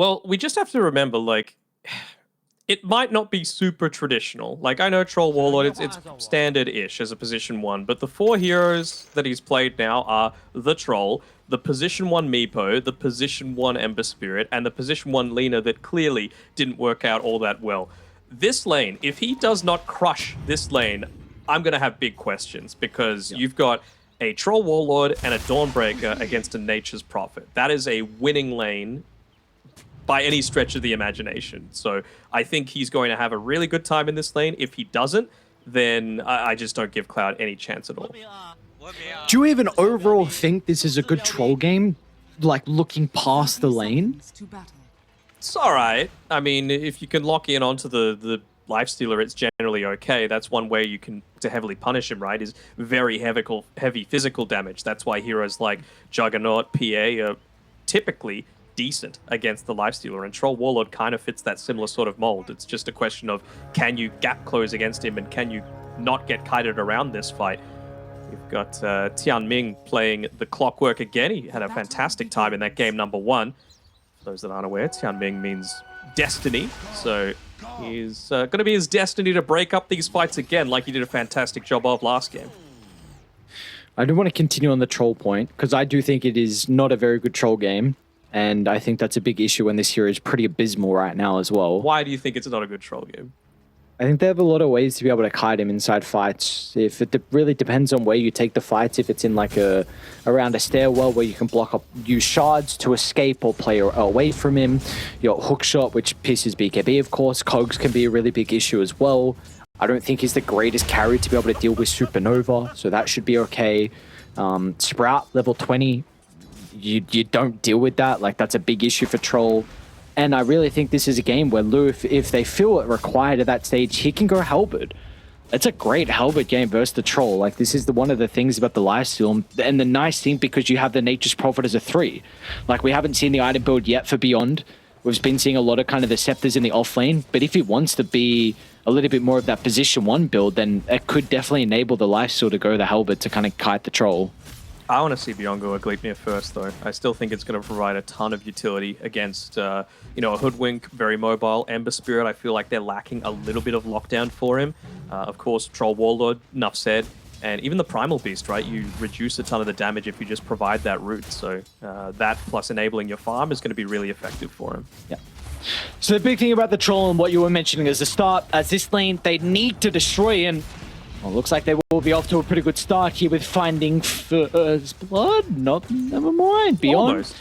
Well, we just have to remember, like, it might not be super traditional. Like, I know Troll Warlord, it's standard-ish as a position 1, but the 4 heroes that he's played now are the Troll, the position 1 Meepo, the position 1 Ember Spirit, and the position 1 Lina that clearly didn't work out all that well. This lane, if he does not crush this lane, I'm going to have big questions, because you've got a Troll Warlord and a Dawnbreaker against a Nature's Prophet. That is a winning lane by any stretch of the imagination. So I think he's going to have a really good time in this lane. If he doesn't, then I just don't give Cloud any chance at all. Do you even overall think this is a good troll game? Like, looking past the lane? It's all right. I mean, if you can lock in onto the Lifestealer, it's generally okay. That's one way you can to heavily punish him, right? Is very heavy physical damage. That's why heroes like Juggernaut, PA are typically decent against the Lifestealer, and Troll Warlord kind of fits that similar sort of mold. It's just a question of, can you gap close against him, and can you not get kited around this fight? You've got Tian Ming playing the Clockwork again. He had a fantastic time in that game number 1. For those that aren't aware, Tian Ming means destiny, so he's going to be his destiny to break up these fights again, like he did a fantastic job of last game. I do want to continue on the troll point, because I do think it is not a very good troll game. And I think that's a big issue when this hero is pretty abysmal right now as well. Why do you think it's not a good troll game? I think they have a lot of ways to be able to kite him inside fights. If it really depends on where you take the fights. If it's in like around a stairwell where you can block up, use shards to escape or play away from him. Your hook shot, which pisses BKB, of course. Cogs can be a really big issue as well. I don't think he's the greatest carry to be able to deal with Supernova, so that should be okay. Sprout, level 20. You don't deal with that. Like, that's a big issue for Troll. And I really think this is a game where Lou, if they feel it required at that stage, he can go Halberd. It's a great Halberd game versus the Troll. Like, this is one of the things about the lifesteal, and the nice thing, because you have the Nature's Prophet as a 3. Like, we haven't seen the item build yet for Beyond. We've been seeing a lot of kind of the Scepters in the off lane, but if he wants to be a little bit more of that position 1 build, then it could definitely enable the lifesteal to go the Halberd to kind of kite the Troll. I want to see Beyond go Agleipnir first, though. I still think it's going to provide a ton of utility against, a Hoodwink, very mobile. Ember Spirit, I feel like they're lacking a little bit of lockdown for him. Of course, Troll Warlord, enough said. And even the Primal Beast, right? You reduce a ton of the damage if you just provide that route. So that plus enabling your farm is going to be really effective for him. Yeah. So the big thing about the Troll and what you were mentioning as the start, as this lane, they need to destroy, and well, looks like they will be off to a pretty good start here with finding first blood. Never mind. Beyond. Almost.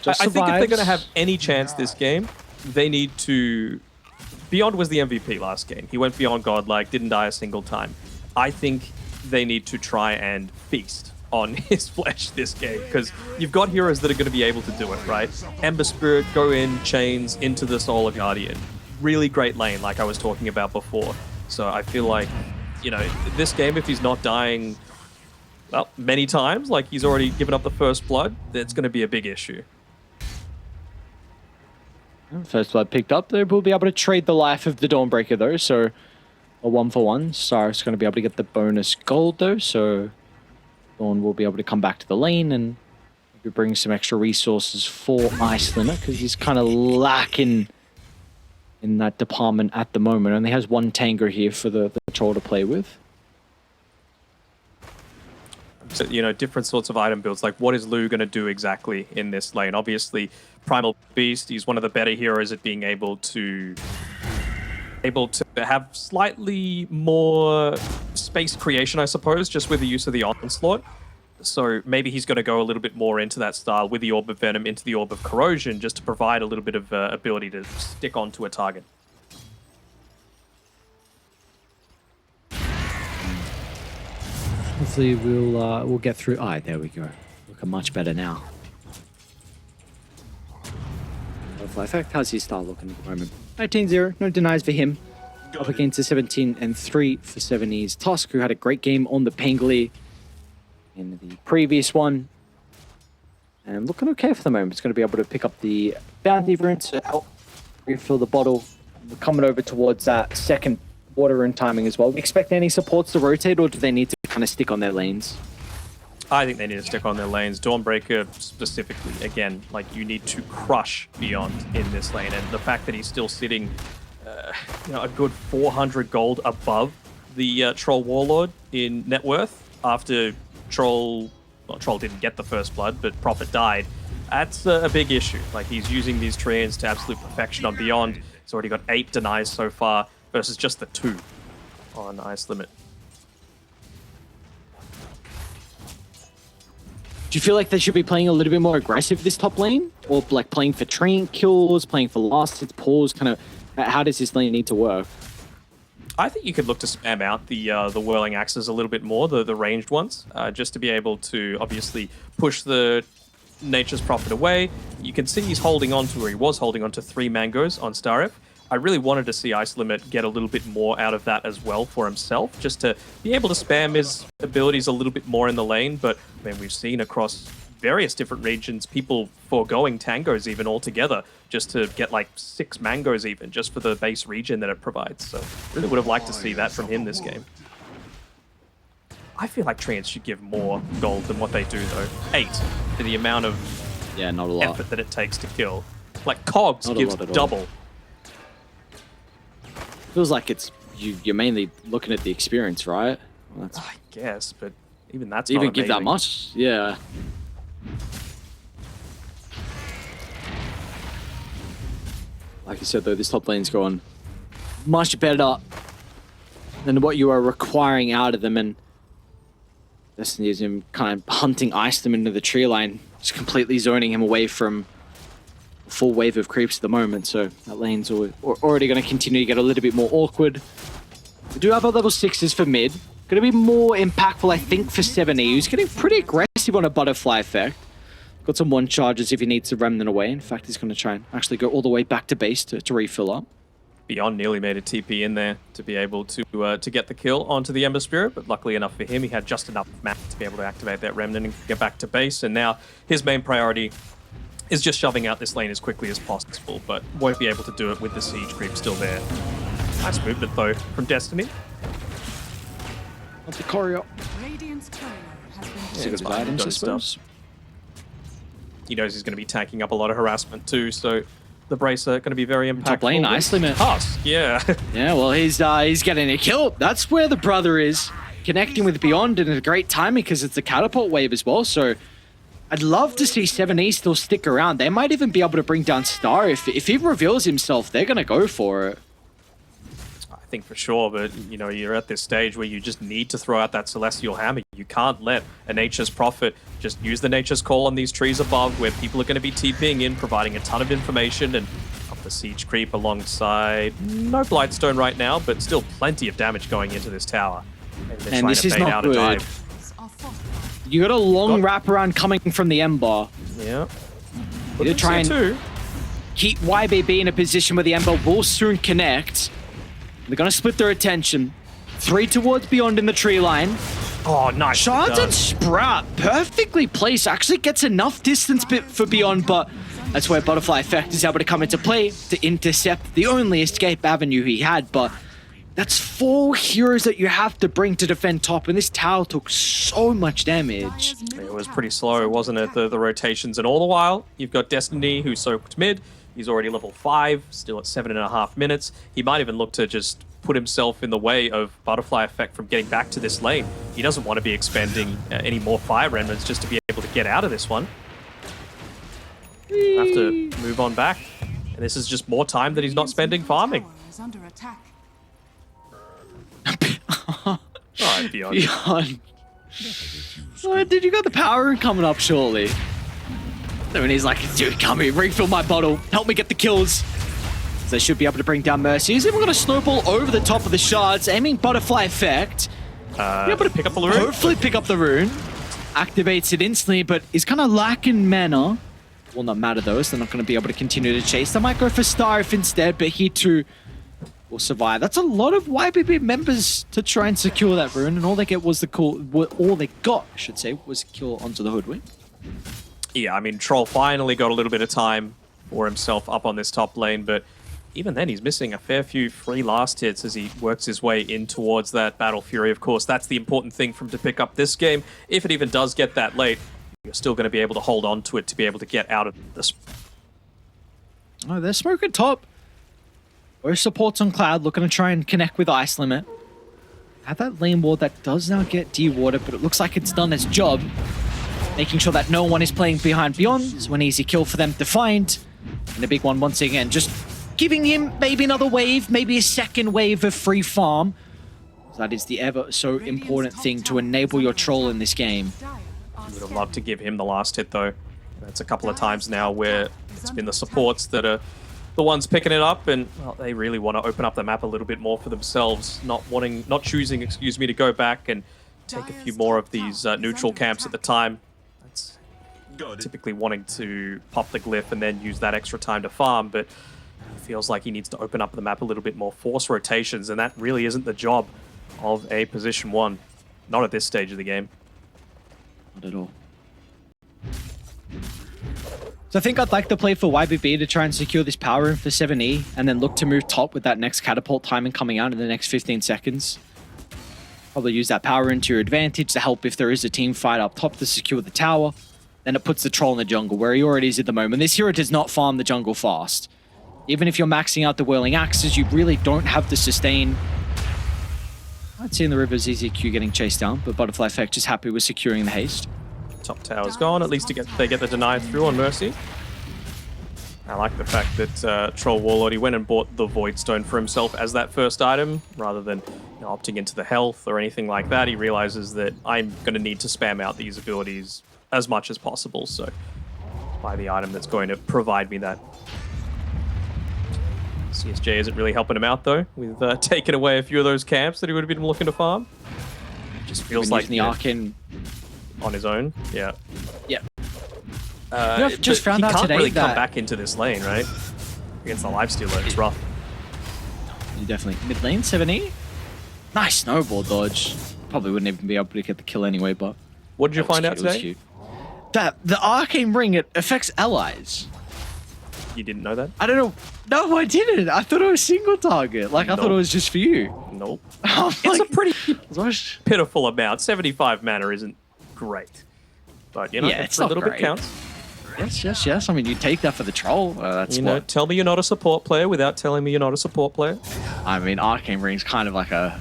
I think if they're going to have any chance this game, they need to... Beyond was the MVP last game. He went beyond godlike, didn't die a single time. I think they need to try and feast on his flesh this game, because you've got heroes that are going to be able to do it, right? Ember Spirit, go in, chains, into the Solar Guardian. Really great lane, like I was talking about before. So I feel like, this game, if he's not dying, well, many times, like he's already given up the first blood, that's going to be a big issue. First blood picked up. They will be able to trade the life of the Dawnbreaker, though, so a 1-for-1. Cyrus going to be able to get the bonus gold, though, so Dawn will be able to come back to the lane and maybe bring some extra resources for Icelander, because he's kind of lacking in that department at the moment. Only has one Tanger here for the Troll to play with. So, different sorts of item builds. Like, what is Lu going to do exactly in this lane? Obviously, Primal Beast, he's one of the better heroes at being able to have slightly more space creation, I suppose, just with the use of the Onslaught. So maybe he's going to go a little bit more into that style with the Orb of Venom into the Orb of Corrosion, just to provide a little bit of ability to stick onto a target. Hopefully we'll get through. There we go. Looking much better now. Butterfly Effect, how's his style looking at the moment? 19-0, no denies for him. Up against the 17-3 for 70's Tusk, who had a great game on the Pangoli in the previous one. And looking okay for the moment. It's going to be able to pick up the bounty rune to help refill the bottle. We're coming over towards that second water rune timing as well. Expect any supports to rotate, or do they need to kind of stick on their lanes? I think they need to stick on their lanes. Dawnbreaker specifically, again, like you need to crush Beyond in this lane, and the fact that he's still sitting, a good 400 gold above the Troll Warlord in net worth after Troll didn't get the first blood, but Prophet died. That's a big issue. Like he's using these treants to absolute perfection on Beyond. He's already got 8 denies so far versus just the 2 on Ice Limit. Do you feel like they should be playing a little bit more aggressive this top lane? Or like playing for treant kills, playing for last hits, pause, kind of, how does this lane need to work? I think you could look to spam out the whirling axes a little bit more, the ranged ones, just to be able to obviously push the Nature's Prophet away. You can see he's holding on to, or he was holding on to 3 mangoes on Starif. I really wanted to see Ice Limit get a little bit more out of that as well for himself, just to be able to spam his abilities a little bit more in the lane. But I mean, we've seen across various different regions people foregoing tangos even altogether just to get like 6 mangoes even just for the base region that it provides. So really would have liked to see that from him this game. I feel like treants should give more gold than what they do though. 8 for the amount of not a lot. effort that it takes to kill. Like Cogs gives double. Feels like it's you're mainly looking at the experience, right? Well, I guess, but even that's even not give that amazing. much, yeah. Like you said, though, this top lane's going much better than what you are requiring out of them, and Destiny is him kind of hunting ice them into the tree line, just completely zoning him away from full wave of creeps at the moment, so that lane's already going to continue to get a little bit more awkward. We do have our level 6s for mid. Going to be more impactful, I think, for 7E, who's getting pretty aggressive on a butterfly effect. Got some one charges if he needs to remnant away. In fact, he's going to try and actually go all the way back to base to refill up. Beyond nearly made a TP in there to be able to get the kill onto the Ember Spirit, but luckily enough for him, he had just enough mana to be able to activate that remnant and get back to base, and now his main priority is just shoving out this lane as quickly as possible, but won't be able to do it with the siege creep still there. Nice movement though from Destiny. Not the choreo. Radiant's courier has been Yeah, Good it's fine. items, I Got stuff. suppose. He knows he's going to be tanking up a lot of harassment too, so the Bracer going to be very impactful. Top lane, Ice Limit. Husk, yeah. Yeah, well, he's getting a kill. That's where the brother is. Connecting with Beyond, and a great timing because it's a catapult wave as well, so I'd love to see 7E still stick around. They might even be able to bring down Star. If he reveals himself, they're going to go for it. I think for sure, but you're at this stage where you just need to throw out that Celestial Hammer. You can't let a Nature's Prophet just use the Nature's Call on these trees above where people are going to be TPing in, providing a ton of information, and up the Siege Creep alongside. No Blightstone right now, but still plenty of damage going into this tower. And this is not good. are fortified. You got a long wraparound coming from the Ember. Yeah. You try and too. keep YBB in a position where the Ember will soon connect. They're going to split their attention. 3 towards Beyond in the tree line. Oh, nice. Shards and Sprout, perfectly placed. Actually gets enough distance bit for Beyond, but that's where Butterfly Effect is able to come into play to intercept the only escape avenue he had. But that's 4 heroes that you have to bring to defend top, and this tower took so much damage. It was pretty slow, wasn't it? The rotations, and all the while, you've got Destiny, who's soaked mid. He's already level 5, still at 7.5 minutes. He might even look to just put himself in the way of Butterfly Effect from getting back to this lane. He doesn't want to be expending any more fire remnants just to be able to get out of this one. Have to move on back. And this is just more time that he's not spending farming. Is under attack. Alright, Beyond. Beyond. Oh, dude, you got the power rune coming up shortly. And he's like, dude, come here, refill my bottle. Help me get the kills. So they should be able to bring down Mercy. He's even got a snowball over the top of the shards, aiming Butterfly Effect. Be able to pick up the rune. Hopefully pick up the rune. Activates it instantly, but he's kind of lacking mana. Will not matter though, so they're not going to be able to continue to chase. They might go for Starif instead, but he too will survive. That's a lot of YBB members to try and secure that rune, and all they get was the kill. All they got, I should say, was kill onto the Hoodwink. Yeah, I mean, Troll finally got a little bit of time for himself up on this top lane, but even then, he's missing a fair few free last hits as he works his way in towards that Battle Fury. Of course, that's the important thing for him to pick up this game. If it even does get that late, you're still going to be able to hold on to it to be able to get out of this. Oh, they're smoking top. Both supports on Cloud looking to try and connect with Ice Limit. Have that lane ward that does now get dewatered, but it looks like it's done its job. Making sure that no one is playing behind Beyond is one easy kill for them to find. And a big one once again, just giving him maybe another wave, maybe a second wave of free farm. That is the ever so important thing to enable your troll in this game. I would have loved to give him the last hit though. That's a couple of times now where it's been the supports that are the ones picking it up, and well, they really want to open up the map a little bit more for themselves, not choosing, excuse me, to go back and take a few more of these neutral camps at the time. That's typically wanting to pop the glyph and then use that extra time to farm, but it feels like he needs to open up the map a little bit more, force rotations, and that really isn't the job of a position 1. Not at this stage of the game. Not at all. So I think I'd like to play for YBB to try and secure this power room for 7E and then look to move top with that next catapult timing coming out in the next 15 seconds. Probably use that power room to your advantage to help if there is a team fight up top to secure the tower. Then it puts the troll in the jungle where he already is at the moment. This hero does not farm the jungle fast. Even if you're maxing out the whirling axes, you really don't have to sustain. I'd see in the river's EZQ getting chased down, but Butterfly Effect just happy with securing the haste. Top tower's gone. At least they get the deny through on Mercy. I like the fact that Troll Warlord, he went and bought the Void Stone for himself as that first item, rather than opting into the health or anything like that. He realizes that I'm going to need to spam out these abilities as much as possible, so buy the item that's going to provide me that. CSJ isn't really helping him out though, with taking away a few of those camps that he would have been looking to farm. It just feels like the Arcane on his own. Yeah. Yeah. I've just found out today he can't really that come back into this lane, right? Against the Lifestealer, it's rough. You definitely mid lane 7E. Nice snowball dodge. Probably wouldn't even be able to get the kill anyway, but what did you find out today? Cute. That the Arcane Ring, it affects allies. You didn't know that? I don't know. No, I didn't. I thought it was single target. Like, I thought it was just for you. Nope. It's It's a pretty pitiful amount. 75 mana isn't great. But, you know, yeah, it's a little great. bit counts. Yes. I mean, you take that for the troll. That's you know, what... tell me you're not a support player without telling me you're not a support player. I mean, Arcane Ring's kind of like a...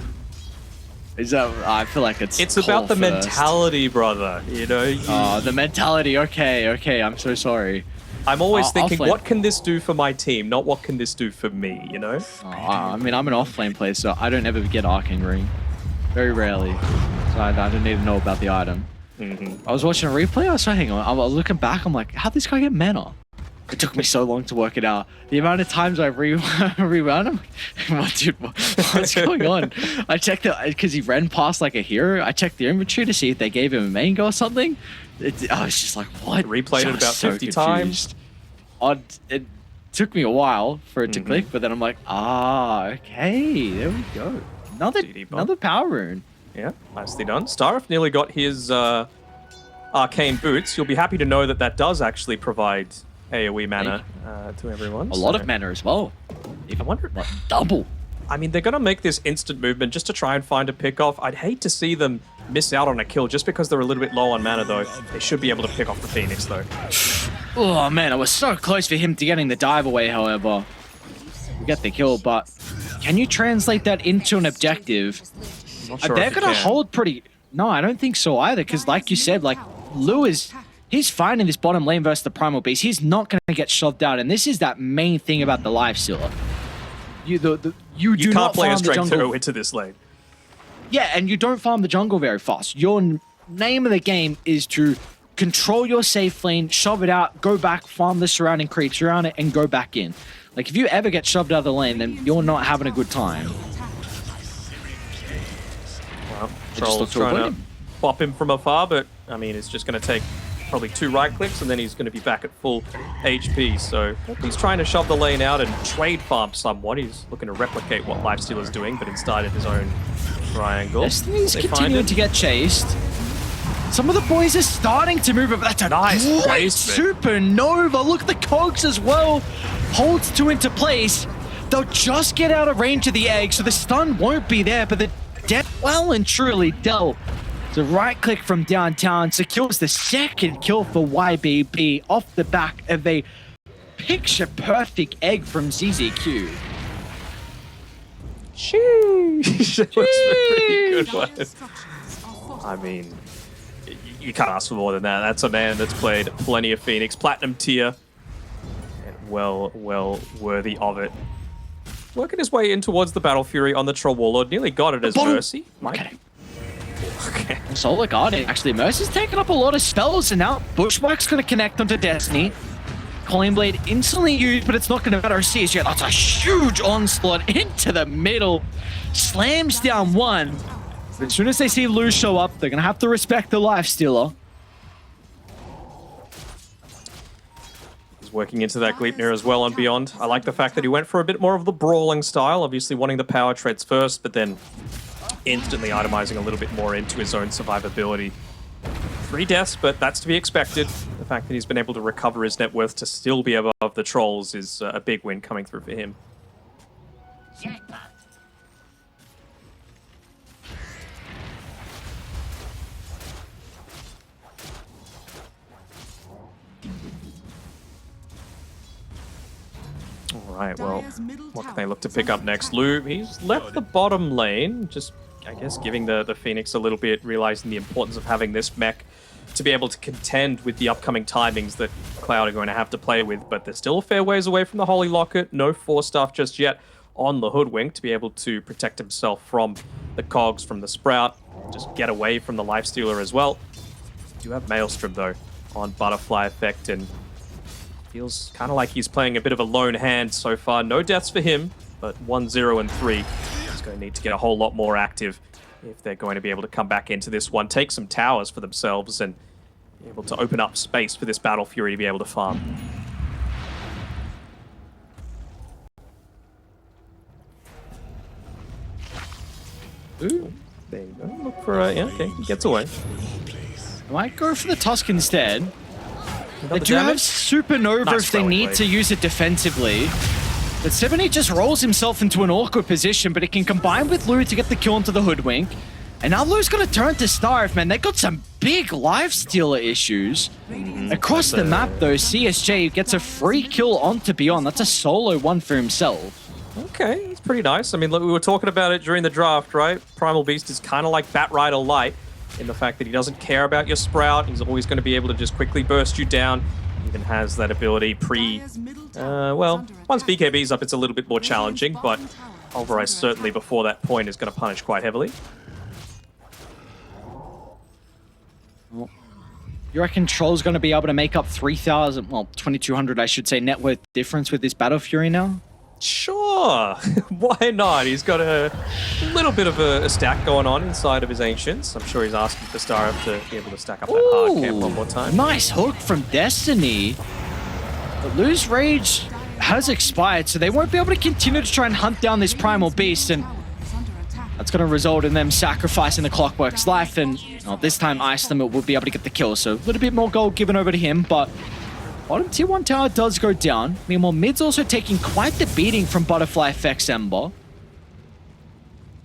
Is that... I feel like it's about the first. mentality, brother. You know? Oh, the mentality. Okay. I'm so sorry. I'm always thinking, I'll what can this do for my team? Not what can this do for me, you know? I mean, I'm an off-lane player, so I don't ever get Arcane Ring. Very rarely. So I don't need to know about the item. I was watching a replay, I was hang on, I was looking back, I'm like, how'd this guy get mana? It took me so long to work it out. The amount of times I rewound him, what's going on? I checked it, because he ran past like a hero, I checked the inventory to see if they gave him a mango or something. I was just like, what? Replayed it about 50 times. It took me a while for it to click, but then I'm like, okay, there we go. Another power rune. Yeah, nicely done. Starif nearly got his arcane boots. You'll be happy to know that that does actually provide AoE mana to everyone. A lot of mana as well. I wonder, like double. I mean, they're going to make this instant movement just to try and find a pick off. I'd hate to see them miss out on a kill just because they're a little bit low on mana, though. They should be able to pick off the Phoenix, though. Oh, man, it was so close for him to getting the dive away, however. We get the kill, but can you translate that into an objective? Not sure they're going to hold pretty... No, I don't think so either, because like you said, like, Lou is... He's fine in this bottom lane versus the Primal Beast. He's not going to get shoved out, and this is that main thing about the Lifestealer. You do can't not play a farm the strength jungle. hero into this lane. Yeah, and you don't farm the jungle very fast. Your name of the game is to control your safe lane, shove it out, go back, farm the surrounding creeps around it, and go back in. Like, if you ever get shoved out of the lane, then you're not having a good time. Well, Troll's trying to pop him from afar, but, I mean, it's just going to take probably 2 right clicks, and then he's going to be back at full HP. So he's trying to shove the lane out and trade farm somewhat. He's looking to replicate what Lifestealer's doing, but inside of his own triangle. Destiny's continuing to get chased. Some of the boys are starting to move, but that's a nice great supernova. Look at the cogs as well. Holds 2 into place. They'll just get out of range of the egg, so the stun won't be there, but the death well and truly dealt. So right click from downtown secures the second kill for YBB off the back of a picture-perfect egg from ZZQ. Sheesh. That was a pretty good one. Dire structures are fortified. I mean, you can't ask for more than that. That's a man that's played plenty of Phoenix, platinum tier, and well worthy of it. Working his way in towards the Battle Fury on the Troll Warlord, nearly got it as bottom. Mercy. Okay. Okay. Solar Guardian. Actually, Mercy's taking up a lot of spells, and now Bushwhack's going to connect onto Destiny. Calling Blade instantly used, but it's not going to matter. CSG, that's a huge onslaught into the middle. Slams down one. But as soon as they see Lou show up, they're going to have to respect the Lifestealer. He's working into that Gleipnir as well on Beyond. I like the fact that he went for a bit more of the brawling style, obviously wanting the power treads first, but then instantly itemizing a little bit more into his own survivability. 3 deaths, but that's to be expected. The fact that he's been able to recover his net worth to still be above the trolls is a big win coming through for him. All right, well, what can they look to pick up next? Lou, he's left the bottom lane, just, I guess, giving the Phoenix a little bit, realizing the importance of having this mech to be able to contend with the upcoming timings that Cloud are going to have to play with, but they're still a fair ways away from the Holy Locket. No 4-staff just yet on the Hoodwink to be able to protect himself from the Cogs, from the Sprout, just get away from the Lifestealer as well. Do have Maelstrom, though, on Butterfly Effect, and feels kind of like he's playing a bit of a lone hand so far. No deaths for him, but 1, 0, and 3. He's going to need to get a whole lot more active if they're going to be able to come back into this one, take some towers for themselves, and be able to open up space for this Battle Fury to be able to farm. Ooh, there you go. Look for yeah, okay, he gets away. I might go for the Tusk instead. They the do have damage? Supernova Nice if they throwing need blade. to use it defensively. But 70 just rolls himself into an awkward position, but it can combine with Lou to get the kill onto the Hoodwink. And now Lou's going to turn to Starve, man. They got some big Lifestealer issues. Across the map, though, CSJ gets a free kill onto Beyond. That's a solo one for himself. Okay, that's pretty nice. I mean, look, we were talking about it during the draft, right? Primal Beast is kind of like Batrider Light in the fact that he doesn't care about your Sprout. He's always going to be able to just quickly burst you down. Even has that ability well, once BKB's up, it's a little bit more challenging, but Pulverize certainly before that point is going to punish quite heavily. You reckon Troll's going to be able to make up 3,000, well, 2,200, I should say, net worth difference with this Battle Fury now? Sure, why not? He's got a little bit of a stack going on inside of his Ancients. I'm sure he's asking for Starov to be able to stack up that hard camp one more time. Nice hook from Destiny. But Lou's Rage has expired, so they won't be able to continue to try and hunt down this Primal Beast, and that's going to result in them sacrificing the Clockwork's life, and well, this time Ice Limit will be able to get the kill, so a little bit more gold given over to him, but bottom tier 1 tower does go down. Meanwhile, mid's also taking quite the beating from Butterfly Effects Ember.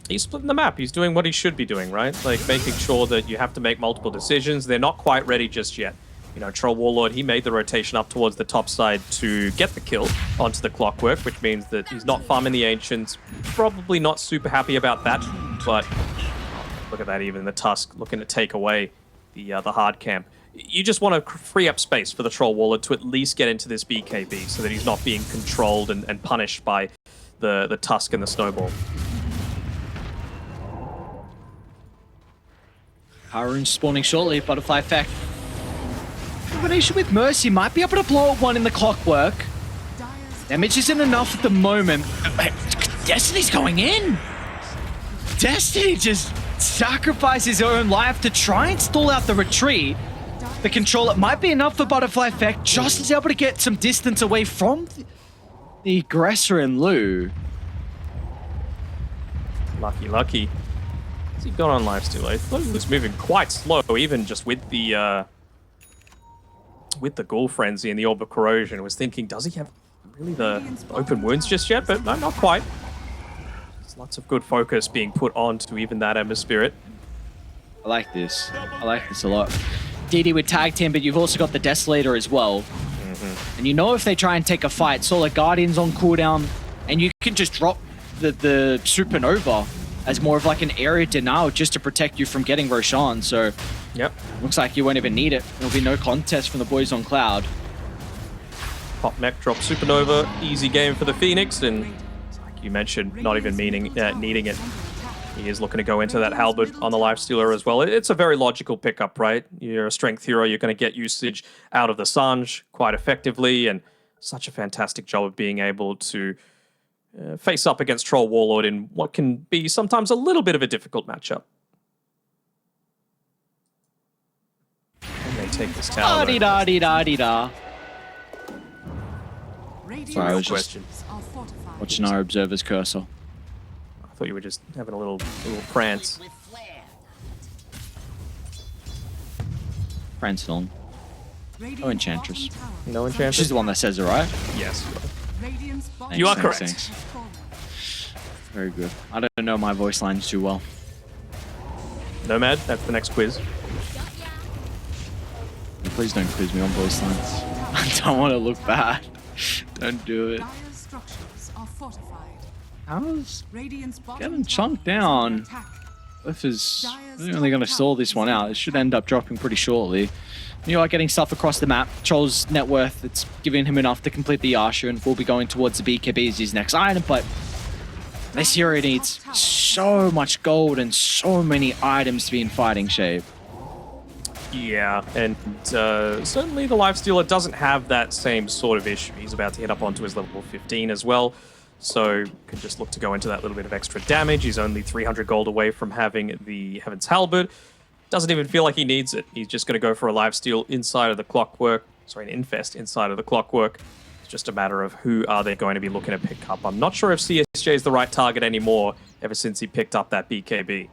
He's splitting the map. He's doing what he should be doing, right? Like making sure that you have to make multiple decisions. They're not quite ready just yet. You know, Troll Warlord, he made the rotation up towards the top side to get the kill onto the Clockwork, which means that he's not farming the Ancients. Probably not super happy about that, but look at that, even the Tusk looking to take away the hard camp. You just want to free up space for the Troll Warlord to at least get into this BKB so that he's not being controlled and punished by the Tusk and the Snowball. Harun spawning shortly, Butterfly Effect. Combination with Mercy might be able to blow up one in the Clockwork. Damage isn't enough at the moment. Destiny's going in. Destiny just sacrifices his own life to try and stall out the retreat. The controller might be enough for Butterfly Effect, just is able to get some distance away from the aggressor in Lou. Lucky. What's he got on Lifesteal? I thought he was moving quite slow, even just with the Ghoul Frenzy and the Orb of Corrosion. I was thinking, does he have really the open wounds just yet, but no, not quite. There's lots of good focus being put onto even that Ember Spirit. I like this. I like this a lot. DD with tag team, but you've also got the Desolator as well. And you know if they try and take a fight, Solar Guardian's on cooldown, and you can just drop the Supernova as more of like an area denial just to protect you from getting Roshan. So Yep. looks like you won't even need it. There'll be no contest from the boys on Cloud. Pop mech, drop Supernova, easy game for the Phoenix, and like you mentioned, not even needing it. He is looking to go into that Halberd on the Lifestealer as well. It's a very logical pickup, right? You're a strength hero, you're going to get usage out of the Sange quite effectively, and such a fantastic job of being able to face up against Troll Warlord in what can be sometimes a little bit of a difficult matchup. And they take this tower. Da-dee-da-dee-da-dee-da. Sorry, I was just Structures are fortified. watching our observer's cursor. I thought you were just having a little prance. Prancing on. Radiant's Oh, Enchantress. bottom tower No is Enchantress? She's the one that says it, right? Yes. Radiant's bottom You are tower correct. has fallen. Very good. I don't know my voice lines too well. Nomad, that's the next quiz. Please don't quiz me on voice lines. I don't want to look bad. Don't do it. Dire's structures are fortified. How's Radiant's bottom getting tower chunked is under down? attack. Cliff is really only going to stall this one out. It should end up dropping pretty shortly. You are getting stuff across the map. Troll's net worth, it's giving him enough to complete the Yasha, and will be going towards the BKB as his next item, but this hero needs so much gold and so many items to be in fighting shape. Yeah, and certainly the Lifestealer doesn't have that same sort of issue. He's about to hit up onto his level 15 as well, so can just look to go into that little bit of extra damage. He's only 300 gold away from having the Heaven's Halberd. Doesn't even feel like he needs it. He's just going to go for a Lifesteal inside of the Clockwork. Sorry, an Infest inside of the Clockwork. It's just a matter of who are they going to be looking to pick up. I'm not sure if CSJ is the right target anymore ever since he picked up that BKB.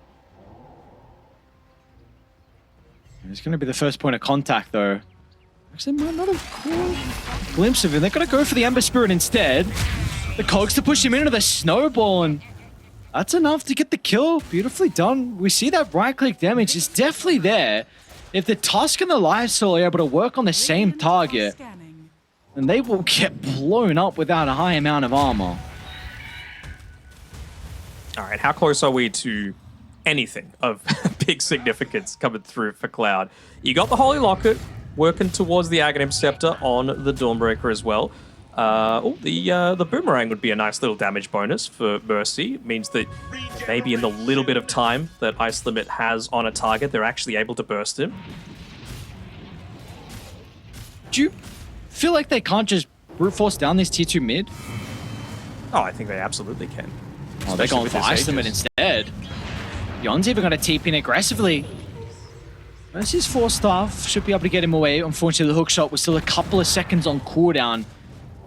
He's going to be the first point of contact, though. Actually, might not have caught a glimpse of him. They're going to go for the Ember Spirit instead. The Cogs to push him into the Snowball, and that's enough to get the kill. Beautifully done. We see that right-click damage is definitely there. If the Tusk and the Lifesteal are able to work on the same Radiant are target, scanning. then they will get blown up without a high amount of armor. All right, how close are we to anything of big significance coming through for Cloud? You got the Holy Locket working towards the Aghanim Scepter on the Dawnbreaker as well. The Boomerang would be a nice little damage bonus for Mercy. It means that maybe in the little bit of time that Ice Limit has on a target, they're actually able to burst him. Do you feel like they can't just brute force down this tier 2 mid? Oh, I think they absolutely can. Oh, they're Especially going with for this Ice Limit Aegis. instead. Yon's even going to TP in aggressively. Mercy's 4-staff should be able to get him away. Unfortunately, the hook shot was still a couple of seconds on cooldown.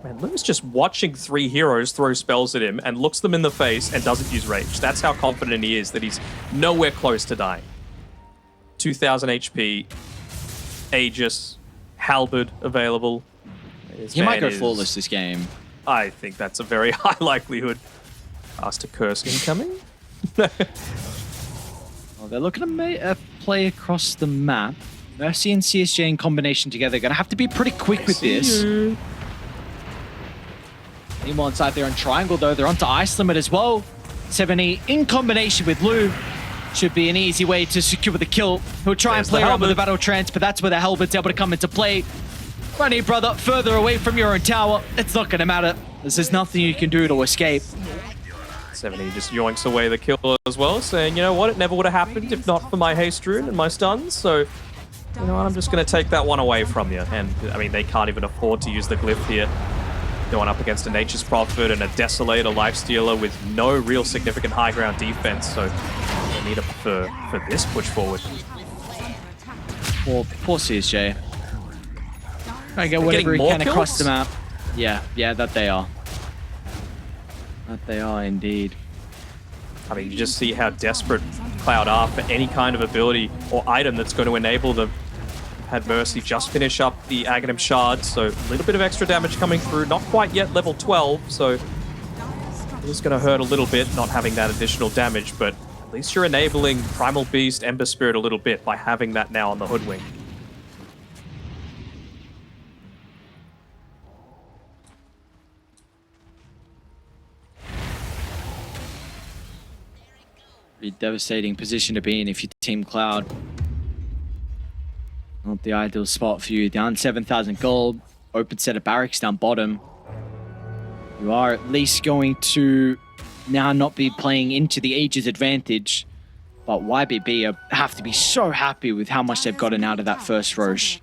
Man, Lim's just watching three heroes throw spells at him and looks them in the face and doesn't use rage. That's how confident he is that he's nowhere close to dying. 2,000 HP, Aegis, Halberd available. He might go flawless this game. I think that's a very high likelihood. Asked to curse incoming. Well, they're looking to play across the map. Mercy and CSJ in combination together. Gonna have to be pretty quick with this. Meanwhile, inside there on Triangle, though, they're onto Ice Limit as well. 70 in combination with Lou. Should be an easy way to secure the kill. He'll try and play around with the Battle Trance, but that's where the Halberd's able to come into play. Running, brother, further away from your own tower. It's not going to matter. There's nothing you can do to escape. 70 just yoinks away the kill as well, saying, you know what, it never would have happened if not for my haste rune and my stuns, so, you know what, I'm just going to take that one away from you. And, I mean, they can't even afford to use the glyph here. Going up against a Nature's Prophet and a Desolator Lifestealer with no real significant high ground defense, so they need it for this push forward. Poor CSJ. Trying to get whatever he more can across kills? the map. Yeah, that they are. That they are indeed. I mean, you just see how desperate Cloud are for any kind of ability or item that's going to enable them had Mercy just finish up the Aghanim Shard, so a little bit of extra damage coming through. Not quite yet level 12, so it's going to hurt a little bit not having that additional damage, but at least you're enabling Primal Beast, Ember Spirit a little bit by having that now on the Hoodwink. Pretty devastating position to be in if you team Cloud. Not the ideal spot for you. Down 7,000 gold. Open set of barracks down bottom. You are at least going to now not be playing into the Aegis advantage. But YBB have to be so happy with how much they've gotten out of that first Roche.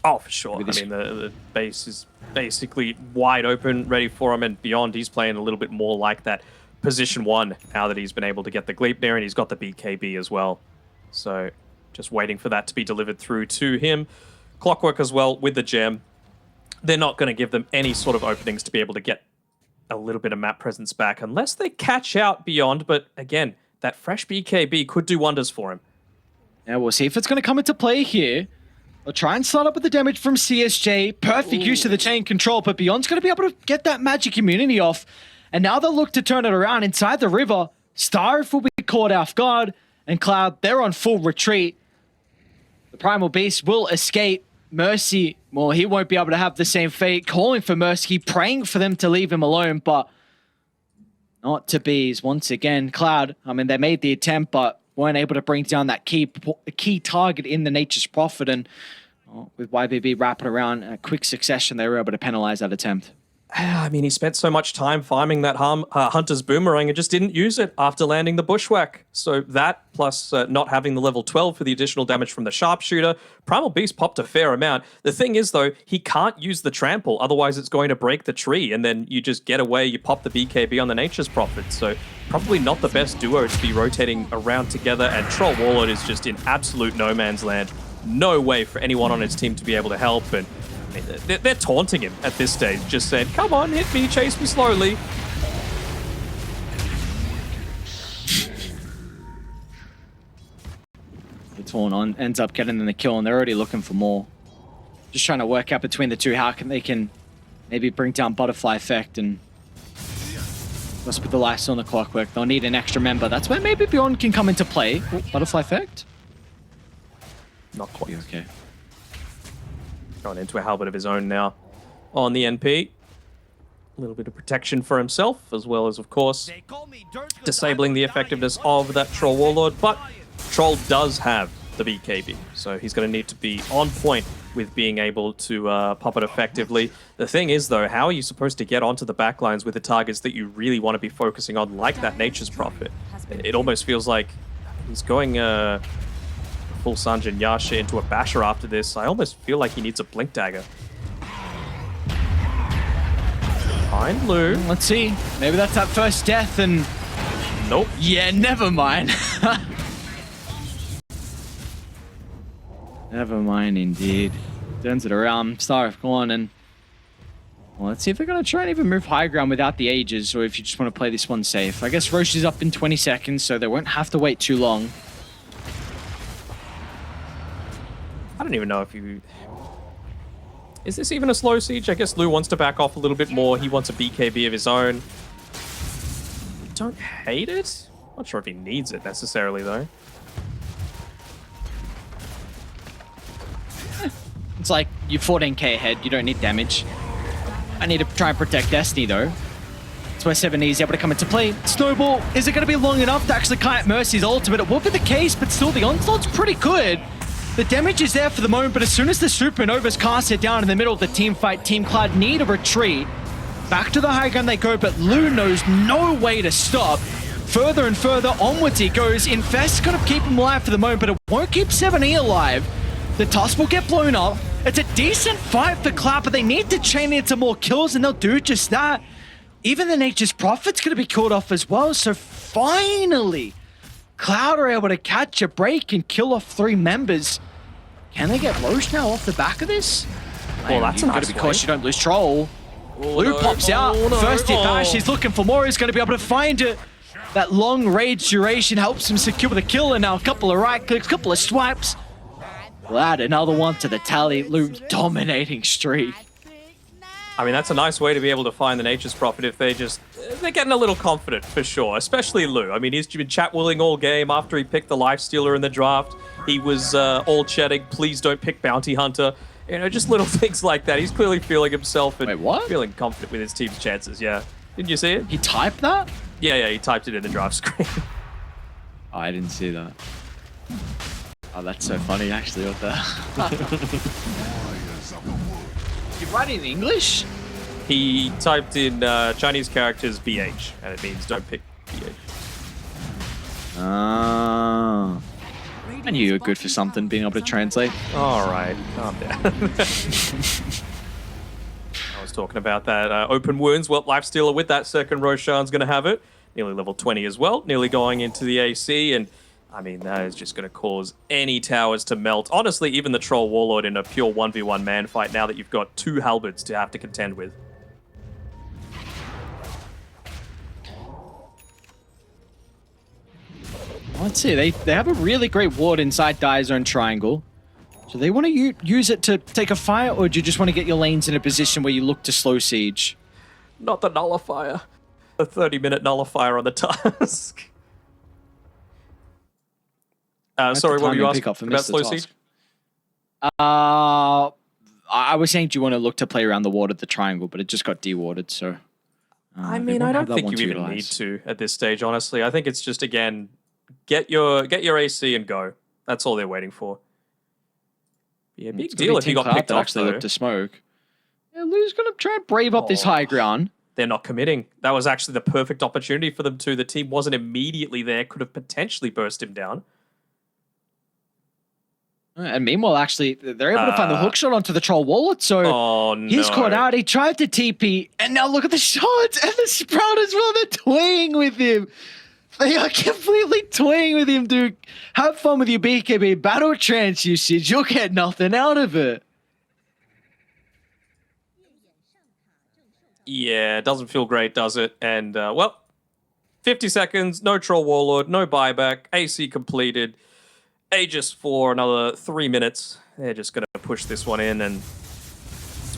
Oh, for sure. I mean, the base is basically wide open, ready for him, and beyond, he's playing a little bit more like that position 1 now that he's been able to get the Gleipnir, and he's got the BKB as well. So just waiting for that to be delivered through to him. Clockwork as well with the gem. They're not going to give them any sort of openings to be able to get a little bit of map presence back unless they catch out beyond. But again, that fresh BKB could do wonders for him. Yeah, we'll see if it's going to come into play here. They'll try and start up with the damage from CSJ. Perfect use of the chain control, but Beyond's going to be able to get that magic immunity off. And now they'll look to turn it around inside the river. Starif will be caught off guard, and Cloud, they're on full retreat. The Primal Beast will escape. Mercy, well, he won't be able to have the same fate. Calling for Mercy, praying for them to leave him alone, but not to be. Once again, Cloud, I mean, they made the attempt, but weren't able to bring down that key target in the Nature's Prophet, and with YBB wrapping around a quick succession, they were able to penalize that attempt. I mean, he spent so much time farming that Hunter's Boomerang and just didn't use it after landing the Bushwhack. So that, plus not having the level 12 for the additional damage from the Sharpshooter, Primal Beast popped a fair amount. The thing is, though, he can't use the Trample, otherwise it's going to break the tree, and then you just get away, you pop the BKB on the Nature's Prophet. So probably not the best duo to be rotating around together, and Troll Warlord is just in absolute no man's land. No way for anyone on his team to be able to help, and they're taunting him at this stage, just saying, come on, hit me, chase me slowly. The taunt on ends up getting them the kill, and they're already looking for more. Just trying to work out between the two how they can maybe bring down Butterfly Effect, and let's put the lights on the Clockwork. They'll need an extra member. That's where maybe Beyond can come into play. Ooh, Butterfly Effect? Not quite. Okay. Going into a halberd of his own now on the NP. A little bit of protection for himself, as well as, of course, disabling the effectiveness of that Troll Warlord. But Troll does have the BKB, so he's going to need to be on point with being able to pop it effectively. The thing is, though, how are you supposed to get onto the backlines with the targets that you really want to be focusing on, like that Nature's Prophet? It almost feels like he's going full Sanjin Yasha into a Basher after this. I almost feel like he needs a Blink Dagger. Fine, Lou. Let's see. Maybe that's that first death, and nope. Yeah, never mind. Never mind, indeed. Turns it around. Starif gone, and well, let's see if they're going to try and even move high ground without the Aegis, or if you just want to play this one safe. I guess Roche is up in 20 seconds, so they won't have to wait too long. I don't even know if you... Is this even a slow siege? I guess Lou wants to back off a little bit more. He wants a BKB of his own. Don't hate it. Not sure if he needs it necessarily, though. It's like, you're 14k ahead, you don't need damage. I need to try and protect Destiny, though. That's where 7E is able to come into play. Snowball, is it going to be long enough to actually kite Mercy's ultimate? It will be the case, but still, the onslaught's pretty good. The damage is there for the moment, but as soon as the Supernovas cast it down in the middle of the team fight, Team Cloud need a retreat. Back to the high ground they go, but Lou knows no way to stop. Further and further onwards he goes. Infest's going to keep him alive for the moment, but it won't keep 7E alive. The Tusk will get blown up. It's a decent fight for Cloud, but they need to chain into more kills, and they'll do just that. Even the Nature's Prophet's going to be killed off as well, so finally, Cloud are able to catch a break and kill off 3 members. Can they get Roche now off the back of this? Well, that's a nice be cautious you don't lose Troll. Oh, Lou no. pops out. Oh, no. First hit bash. Oh. He's looking for more. He's going to be able to find it. That long rage duration helps him secure the kill. And now a couple of right clicks, couple of swipes. Well, add another one to the tally. Lou dominating streak. I mean, that's a nice way to be able to find the Nature's Prophet if they're getting a little confident, for sure, especially Lou. I mean, he's been chat-willing all game after he picked the Lifestealer in the draft. He was all chatting, please don't pick Bounty Hunter. You know, just little things like that. He's clearly feeling himself and Wait, what? feeling confident with his team's chances, yeah. Didn't you see it? He typed that? Yeah, he typed it in the draft screen. Oh, I didn't see that. Oh, that's so funny, actually, what the... You write in English? He typed in Chinese characters BH, and it means don't pick BH. Ah. I knew you were good for something, being able to translate. All right, calm down. I was talking about that open wounds. Well, Lifestealer with that second Roshan's going to have it. Nearly level 20 as well. Nearly going into the AC. And, I mean, that is just going to cause any towers to melt. Honestly, even the Troll Warlord in a pure 1v1 man fight now that you've got 2 halberds to have to contend with. Let's see, they have a really great ward inside Die Zone Triangle. So they want to use it to take a fire, or do you just want to get your lanes in a position where you look to slow siege? Not the nullifier. A 30-minute nullifier on the task. Sorry, what were you asking about slow siege? I was saying, do you want to look to play around the ward at the triangle, but it just got dewarded, so... I mean, I don't think you even need to at this stage, honestly. I think it's just, again, get your AC and go. That's all they're waiting for. Yeah, big deal if you got picked off, actually look to smoke. Yeah, Lou's going to try and brave up this high ground. They're not committing. That was actually the perfect opportunity for them to. The team wasn't immediately there, could have potentially burst him down. And meanwhile, actually, they're able to find the hook shot onto the Troll Wallet, so he's caught out. He tried to TP, and now look at the shots, and the Sprout as well, they're toying with him. They are completely toying with him, dude. Have fun with your BKB battle trance usage. You'll get nothing out of it. Yeah, it doesn't feel great, does it? And, well, 50 seconds, no Troll Warlord, no buyback, AC completed. Aegis for another 3 minutes. They're just going to push this one in and...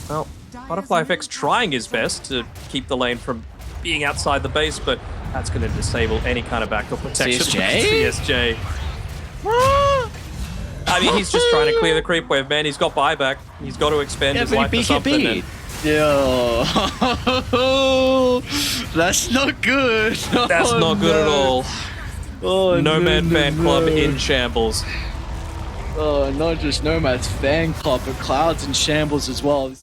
Well, Butterfly FX trying his best to keep the lane from being outside the base, but that's going to disable any kind of backdoor protection. CSJ? I mean, he's just trying to clear the creep wave, man. He's got buyback. He's got to expend his life for something. And... Yo. That's not good. That's not good at all. Oh, Nomad fan club in shambles. Oh, not just Nomad's fan club, but Cloud's in shambles as well.